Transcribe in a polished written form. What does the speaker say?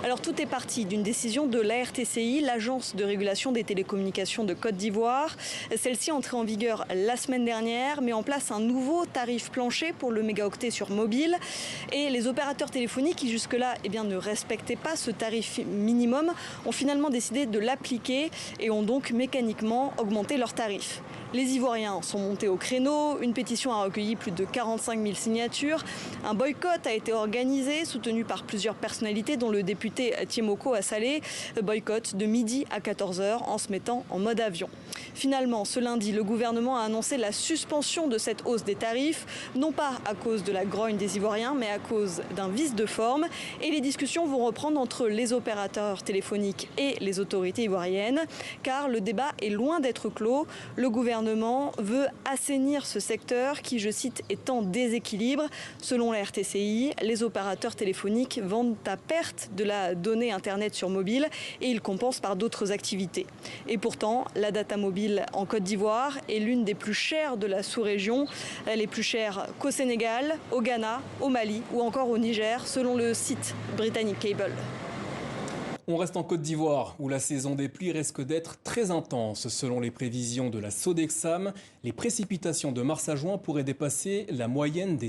Alors tout est parti d'une décision de l'ARTCI, l'Agence de régulation des télécommunications de Côte d'Ivoire. Celle-ci, entrée en vigueur la semaine dernière, met en place un nouveau tarif plancher pour le mégaoctet sur mobile. Et les opérateurs téléphoniques qui jusque-là ne respectaient pas ce tarif minimum ont finalement décidé de l'appliquer et ont donc mécaniquement augmenté leurs tarifs. Les Ivoiriens sont montés au créneau, une pétition a recueilli plus de 45 000 signatures, un boycott a été organisé, soutenu par plusieurs personnalités dont le député Tiemoko Assalé, boycott de midi à 14h en se mettant en mode avion. Finalement, ce lundi, le gouvernement a annoncé la suspension de cette hausse des tarifs, non pas à cause de la grogne des Ivoiriens, mais à cause d'un vice de forme. Et les discussions vont reprendre entre les opérateurs téléphoniques et les autorités ivoiriennes, car le débat est loin d'être clos. Le gouvernement veut assainir ce secteur qui, je cite, est en déséquilibre. Selon la RTCI, les opérateurs téléphoniques vendent à perte de la donnée Internet sur mobile et ils compensent par d'autres activités. Et pourtant, la data mobile en Côte d'Ivoire est l'une des plus chères de la sous-région. Elle est plus chère qu'au Sénégal, au Ghana, au Mali ou encore au Niger, selon le site britannique Cable. On reste en Côte d'Ivoire où la saison des pluies risque d'être très intense. Selon les prévisions de la Sodexam, les précipitations de mars à juin pourraient dépasser la moyenne des